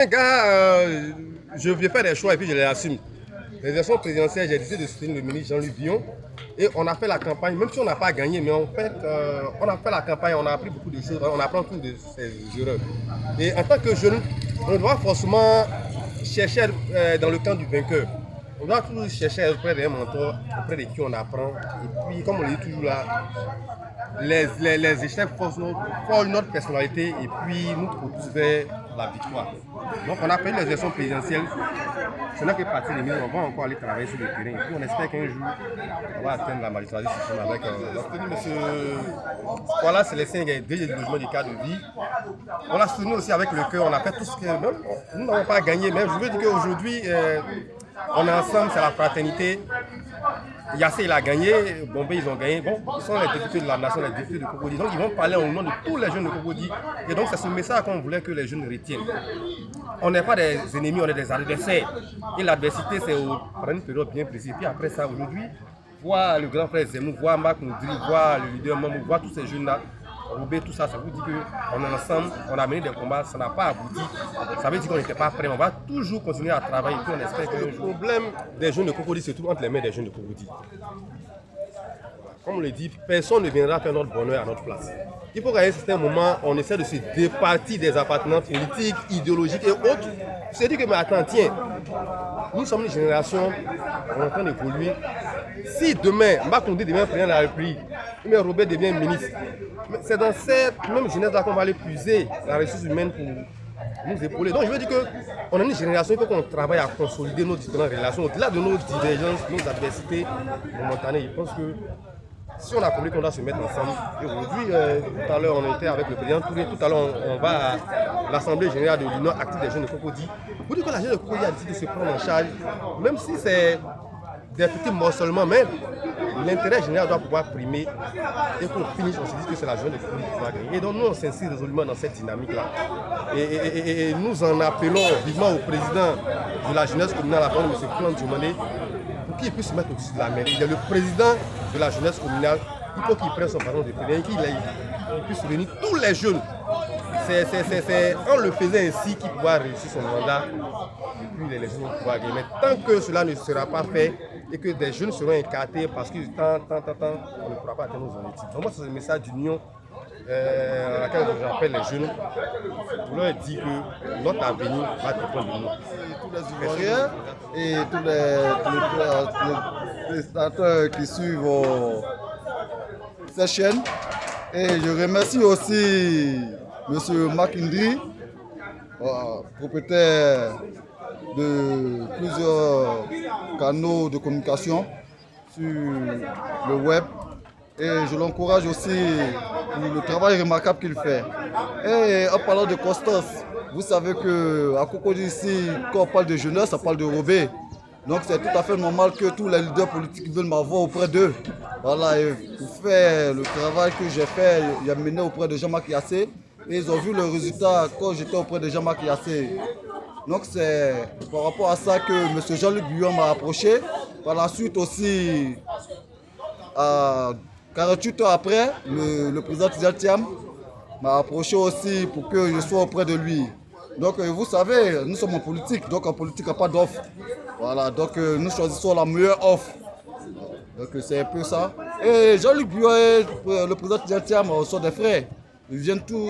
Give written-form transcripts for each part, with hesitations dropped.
Un gars, je vais faire des choix et puis je les assume. Les élections présidentielles, j'ai décidé de soutenir le ministre Jean-Luc Billon. Et on a fait la campagne, même si on n'a pas gagné, mais en fait, on a fait la campagne, on a appris beaucoup de choses, on apprend tout de ces erreurs. Et en tant que jeune, on doit forcément chercher dans le camp du vainqueur. On doit toujours chercher auprès d'un mentor, auprès de qui on apprend. Et puis, comme on le dit toujours là, les échecs forment notre personnalité et puis nous poussent vers la victoire. Donc on a fait les élections présidentielles. Ce n'est que partie des minutes, on va encore aller travailler sur le terrain. Et puis on espère qu'un jour, on va atteindre la magistrature avec M. Voilà, c'est les 5 déjà du logement du cadre de vie. On l'a soutenu aussi avec le cœur, on a fait tout ce que nous n'avons pas gagné. Mais je veux dire qu'aujourd'hui, on est ensemble, c'est la fraternité. Yassé, il a gagné, Bombay, ils ont gagné. Bon, ils sont les députés de la nation, les députés de Cocody. Donc, ils vont parler au nom de tous les jeunes de Cocody. Et donc, c'est ce message qu'on voulait que les jeunes retiennent. On n'est pas des ennemis, on est des adversaires. Et l'adversité, c'est pendant une période bien précise. Puis après ça, aujourd'hui, voir le grand frère Zemmour, voir Marc Moudry, voir le leader Mamou, voir tous ces jeunes-là, Roubaix, tout ça, ça vous dit qu'on est ensemble, on a mené des combats, ça n'a pas abouti. Ça veut dire qu'on n'était pas prêts. On va toujours continuer à travailler. Puis on espère que le problème des jeunes de Cocody se trouve entre les mains des jeunes de Cocody. Comme on le dit, personne ne viendra faire notre bonheur à notre place. Il faut qu'à un certain moment, on essaie de se départir des appartenances politiques, idéologiques et autres. C'est dire que, mais attends, tiens, nous sommes une génération, on est en train d'évoluer. Si demain, Macoundé devient président de la République, mais Robert devient ministre, c'est dans cette même jeunesse-là qu'on va aller puiser la ressource humaine pour nous épauler. Donc je veux dire qu'on a une génération, il faut qu'on travaille à consolider nos différentes relations, au-delà de nos divergences, nos adversités momentanées. Je pense que si on a compris qu'on doit se mettre ensemble, et aujourd'hui, tout à l'heure on était avec le président Touré, tout à l'heure on va à l'Assemblée générale de l'Union active des jeunes de Cocody. Vous dites que la jeune de Cocody a décidé de se prendre en charge, même si c'est des petits morcellement, mais l'intérêt général doit pouvoir primer et qu'on finisse, on se dit que c'est la jeune de Cocody qui va gagner. Et donc nous on s'inscrit résolument dans cette dynamique-là. Et nous en appelons vivement au président de la jeunesse communale, à M. Claude Diomané, pour qu'il puisse se mettre au-dessus de la mairie. Il est le président de la jeunesse communale, il faut qu'il prenne son ballon de terrain, qu'il puisse réunir tous les jeunes. C'est en le faisant ainsi qu'il pourra réussir son mandat et puis les jeunes vont pouvoir gagner. Mais tant que cela ne sera pas fait et que des jeunes seront écartés parce que tant, on ne pourra pas atteindre nos objectifs. Donc moi c'est un message d'union à laquelle j'appelle les jeunes pour leur dire que notre avenir va dépendre de nous. Tous les Ivoiriens et tous les téléspectateurs qui suivent cette chaîne. Et je remercie aussi M. Makindri, propriétaire de plusieurs canaux de communication sur le web. Et je l'encourage aussi pour le travail remarquable qu'il fait. Et en parlant de constance, vous savez qu'à Cocody ici, quand on parle de jeunesse, ça parle de Roubaix. Donc c'est tout à fait normal que tous les leaders politiques veulent m'avoir auprès d'eux. Voilà, et pour faire le travail que j'ai fait, il a mené auprès de Jean-Marc Yassé. Et ils ont vu le résultat quand j'étais auprès de Jean-Marc Yassé. Donc c'est par rapport à ça que M. Jean-Luc Billon m'a approché. Par la suite aussi, 48 heures après, le président Tiam m'a approché aussi pour que je sois auprès de lui. Donc vous savez, nous sommes en politique, donc en politique il n'y a pas d'offre. Voilà, donc nous choisissons la meilleure offre. Donc c'est un peu ça. Et Jean-Luc Billon et le président Tiam sont des frères. Ils viennent tous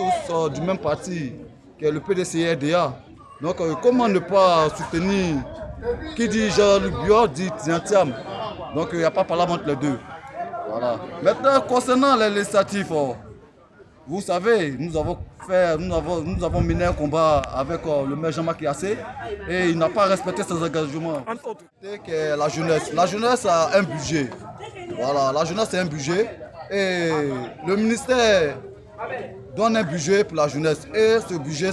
du même parti, qui est le PDC-RDA. Donc comment ne pas soutenir qui dit Jean-Luc Billon dit Tiam. Donc il n'y a pas parlement entre les deux. Voilà. Maintenant, concernant les législatifs, vous savez, nous avons mené un combat avec le maire Jean-Marc Yassé et il n'a pas respecté ses engagements. La jeunesse. La jeunesse a un budget. Voilà, la jeunesse a un budget et le ministère donne un budget pour la jeunesse. Et ce budget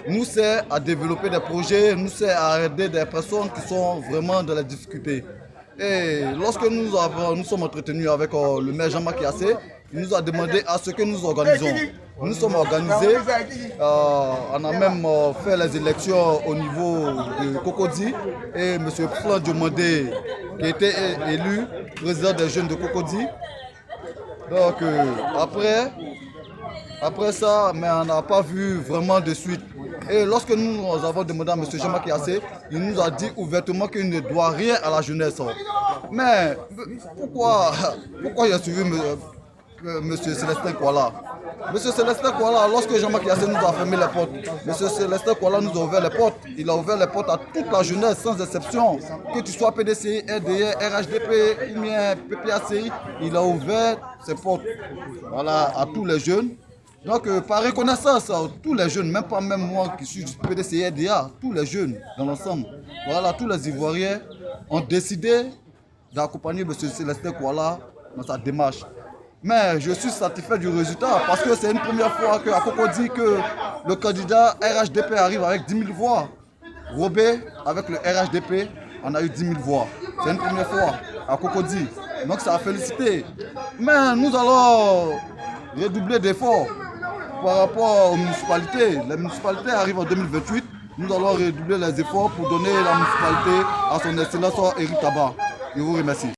nous sert à développer des projets, nous sert à aider des personnes qui sont vraiment dans la difficulté. Et lorsque nous sommes entretenus avec le maire Jean-Marc Yassé, il nous a demandé à ce que nous organisons. Nous sommes organisés, on a même fait les élections au niveau de Cocody et M. Claude Diomané qui a été élu président des jeunes de Cocody. Donc après, Après ça, mais on n'a pas vu vraiment de suite. Et lorsque nous avons demandé à M. Jean-Marc Yassé, il nous a dit ouvertement qu'il ne doit rien à la jeunesse. Mais pourquoi il a suivi M. Célestin Kouala? M. Célestin Kouala, lorsque Jean-Marc Yassé nous a fermé les portes, M. Célestin Kouala nous a ouvert les portes. Il a ouvert les portes à toute la jeunesse, sans exception. Que tu sois PDCI, RDR, RHDP ou bien PPACI, il a ouvert ses portes, voilà, à tous les jeunes. Donc, par reconnaissance, tous les jeunes, même pas même moi qui suis du PDCI, RDA, tous les jeunes dans l'ensemble, voilà, tous les Ivoiriens ont décidé d'accompagner M. Célestin Kouala dans sa démarche. Mais je suis satisfait du résultat parce que c'est une première fois qu'à Koko dit que le candidat RHDP arrive avec 10 000 voix. Robé, avec le RHDP, on a eu 10 000 voix. C'est une première fois à Cocody. Donc ça a félicité. Mais nous allons redoubler d'efforts par rapport aux municipalités. Les municipalités arrivent en 2028. Nous allons redoubler les efforts pour donner la municipalité à son excellence Eric Tabar. Je vous remercie.